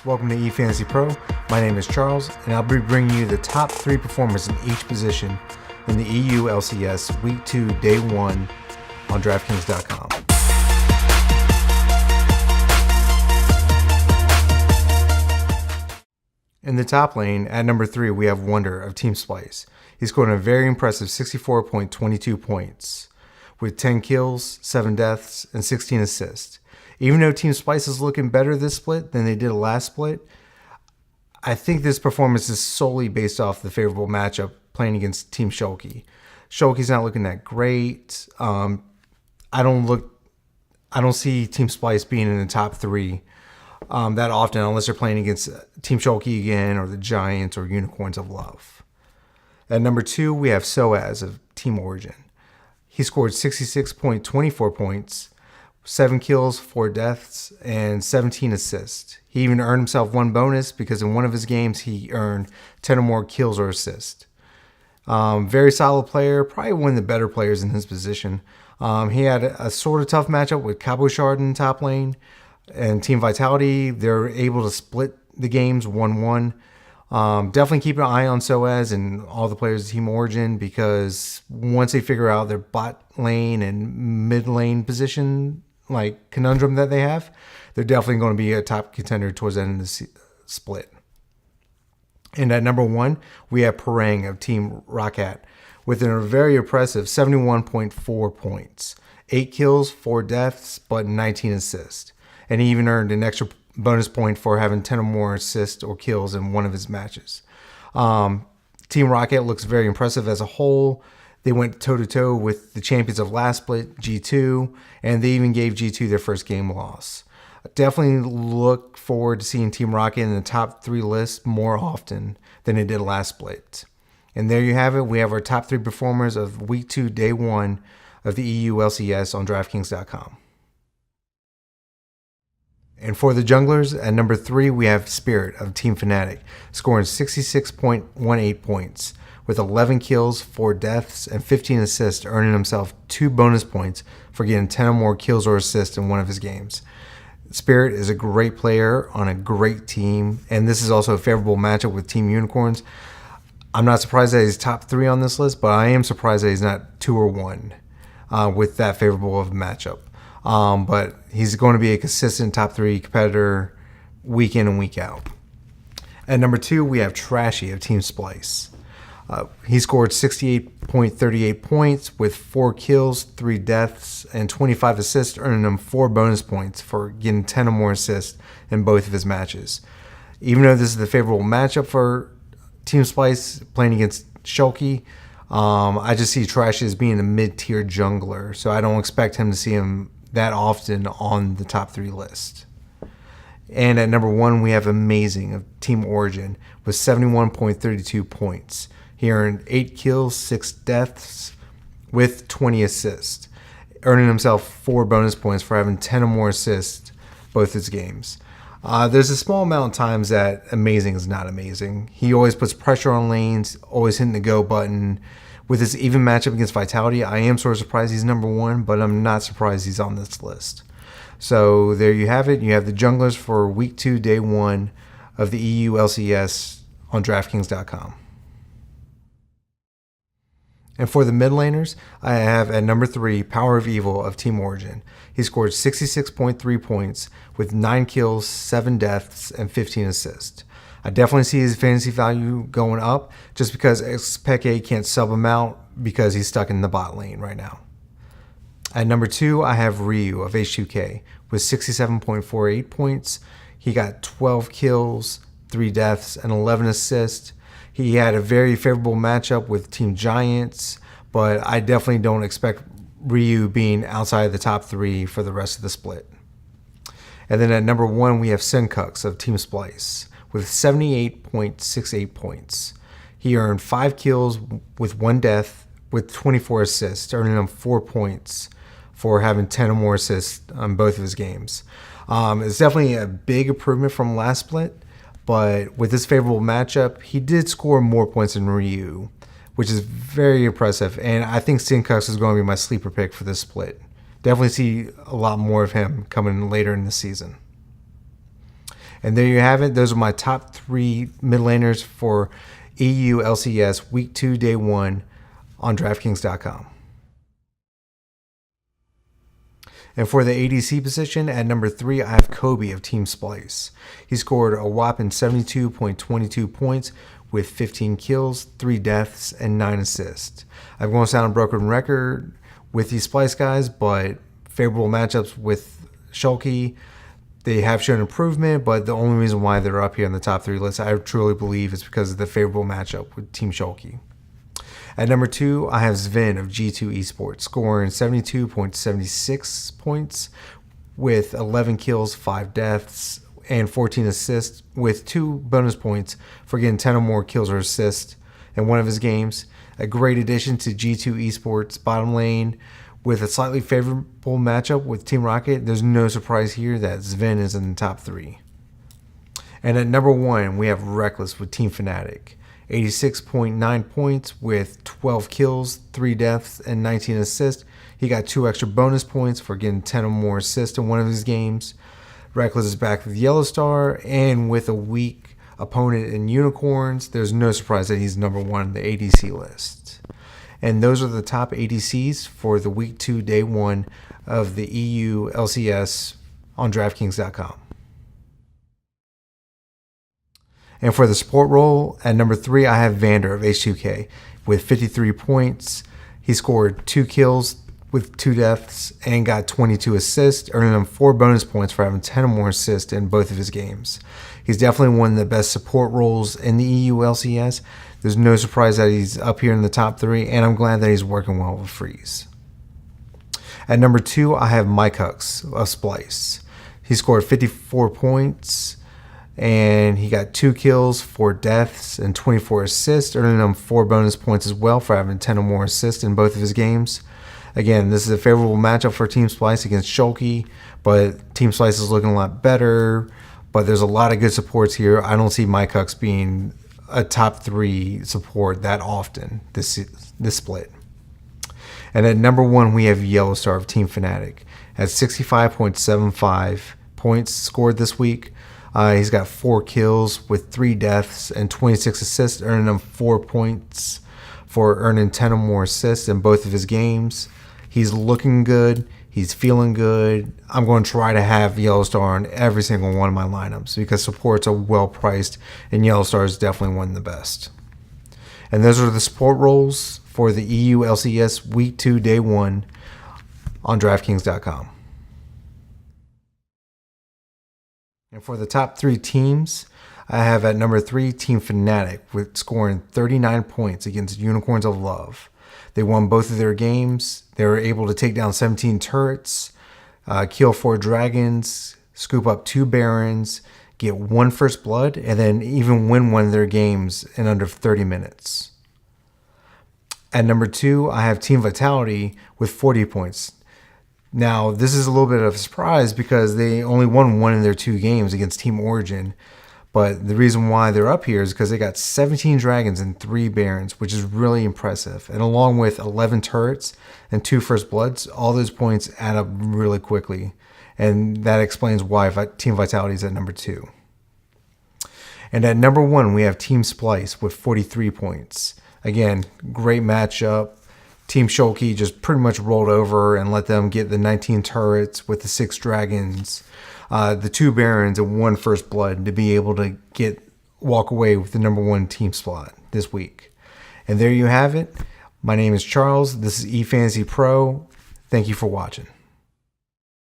Welcome to eFantasy Pro. My name is Charles, and I'll be bringing you the top 3 performers in each position in the EU LCS Week 2, Day 1 on DraftKings.com. In the top lane, at number 3, we have Wonder of Team Splice. He scored a very impressive 64.22 points with 10 kills, 7 deaths, and 16 assists. Even though Team Splice is looking better this split than they did last split, I think this performance is solely based off the favorable matchup playing against Team Shulky. Shulky's not looking that great. I don't see Team Splice being in the top 3 that often unless they're playing against Team Shulky again or the Giants or Unicorns of Love. At number 2, we have Soaz of Team Origin. He scored 66.24 points, 7 kills, 4 deaths, and 17 assists. He even earned himself 1 bonus because in one of his games he earned 10 or more kills or assists. Very solid player, probably one of the better players in his position. He had a sort of tough matchup with Cabo Shard in top lane and Team Vitality. They're able to split the games 1-1. Definitely keep an eye on Soaz and all the players of Team Origin because once they figure out their bot lane and mid lane position like conundrum that they have, they're definitely going to be a top contender towards the end of the split. And at number 1, we have Parang of Team Rocket with a very impressive 71.4 points, 8 kills, 4 deaths, but 19 assists. And he even earned an extra bonus point for having 10 or more assists or kills in one of his matches. Team Rocket looks very impressive as a whole. They went toe-to-toe with the champions of last split, G2, and they even gave G2 their first game loss. Definitely look forward to seeing Team Rocket in the top 3 list more often than it did last split. And there you have it. We have our top 3 performers of Week 2, Day 1 of the EU LCS on DraftKings.com. And for the junglers, at number 3, we have Spirit of Team Fnatic, scoring 66.18 points with 11 kills, 4 deaths, and 15 assists, earning himself 2 bonus points for getting 10 or more kills or assists in one of his games. Spirit is a great player on a great team, and this is also a favorable matchup with Team Unicorns. I'm not surprised that he's top 3 on this list, but I am surprised that he's not 2 or 1 with that favorable of a matchup. But he's going to be a consistent top 3 competitor week in and week out. At number 2, we have Trashy of Team Splice. He scored 68.38 points with 4 kills, 3 deaths, and 25 assists, earning him 4 bonus points for getting 10 or more assists in both of his matches. Even though this is the favorable matchup for Team Splice playing against Shulky, I just see Trashy as being a mid-tier jungler, so I don't expect him to see him that often on the top 3 list. And at number 1, we have Amazing of Team Origin with 71.32 points. He earned 8 kills, 6 deaths with 20 assists, earning himself 4 bonus points for having 10 or more assists both his games. There's a small amount of times that Amazing is not amazing. He always puts pressure on lanes, always hitting the go button. With his even matchup against Vitality, I am sort of surprised he's number 1, but I'm not surprised he's on this list. So there you have it. You have the junglers for Week 2, Day 1 of the EU LCS on DraftKings.com. And for the mid laners, I have at number 3, Power of Evil of Team Origin. He scored 66.3 points with 9 kills, 7 deaths, and 15 assists. I definitely see his fantasy value going up just because Xpeke can't sub him out because he's stuck in the bot lane right now. At number 2, I have Ryu of H2K with 67.48 points. He got 12 kills, 3 deaths, and 11 assists. He had a very favorable matchup with Team Giants, but I definitely don't expect Ryu being outside of the top 3 for the rest of the split. And then at number 1, we have Senkux of Team Splice with 78.68 points. He earned 5 kills with 1 death with 24 assists, earning him 4 points for having 10 or more assists on both of his games. It's definitely a big improvement from last split, but with this favorable matchup, he did score more points than Ryu, which is very impressive, and I think Senkux is going to be my sleeper pick for this split. Definitely see a lot more of him coming later in the season. And there you have it. Those are my top 3 mid laners for EU LCS Week 2, Day 1 on DraftKings.com. And for the ADC position, at number 3, I have Kobe of Team Splice. He scored a whopping 72.22 points with 15 kills, 3 deaths, and 9 assists. I'm going to sound a broken record with these Splice guys, but favorable matchups with Shulky, they have shown improvement, but the only reason why they're up here in the top 3 list, I truly believe, is because of the favorable matchup with Team Shulky. At number 2, I have Sven of G2 Esports, scoring 72.76 points with 11 kills, 5 deaths, and 14 assists, with 2 bonus points for getting 10 or more kills or assists in one of his games. A great addition to G2 Esports bottom lane with a slightly favorable matchup with Team Rocket. There's no surprise here that Sven is in the top 3. And at number 1, we have Reckless with Team Fnatic. 86.9 points with 12 kills, 3 deaths, and 19 assists. He got 2 extra bonus points for getting 10 or more assists in one of his games. Reckless is back with Yellow Star, and with a weak opponent in Unicorns, there's no surprise that he's number 1 on the ADC list. And those are the top ADCs for the Week 2, Day 1 of the EU LCS on DraftKings.com. And for the support role, at number 3, I have Vander of H2K with 53 points. He scored 2 kills with 2 deaths and got 22 assists, earning him 4 bonus points for having 10 or more assists in both of his games. He's definitely one of the best support roles in the EU LCS. There's no surprise that he's up here in the top 3, and I'm glad that he's working well with Freeze. At number 2, I have Mike Hux of Splice. He scored 54 points, and he got 2 kills, 4 deaths, and 24 assists, earning him 4 bonus points as well for having 10 or more assists in both of his games. Again, this is a favorable matchup for Team Splice against Shulky, but Team Splice is looking a lot better, but there's a lot of good supports here. I don't see Mike Hux being a top 3 support that often this split. And at number 1, we have Yellow Star of Team Fnatic at 65.75 points scored this week. He's got 4 kills with 3 deaths and 26 assists, earning him 4 points for earning 10 or more assists in both of his games. He's looking good. He's feeling good. I'm going to try to have Yellow Star on every single one of my lineups because supports are well priced, and Yellow Star is definitely one of the best. And those are the support roles for the EU LCS Week 2, Day 1 on DraftKings.com. And for the top 3 teams, I have at number 3 Team Fnatic with scoring 39 points against Unicorns of Love. They won both of their games. They were able to take down 17 turrets, kill 4 dragons, scoop up 2 barons, get 1 first blood, and then even win one of their games in under 30 minutes. At number 2, I have Team Vitality with 40 points. Now, this is a little bit of a surprise because they only won 1 of their 2 games against Team Origin. But the reason why they're up here is because they got 17 dragons and 3 barons, which is really impressive. And along with 11 turrets and 2 first bloods, all those points add up really quickly. And that explains why Team Vitality is at number 2. And at number 1, we have Team Splice with 43 points. Again, great matchup. Team Shulky just pretty much rolled over and let them get the 19 turrets with the 6 dragons, the 2 barons, and 1 first blood to be able to walk away with the number 1 team spot this week. And there you have it. My name is Charles. This is eFantasy Pro. Thank you for watching.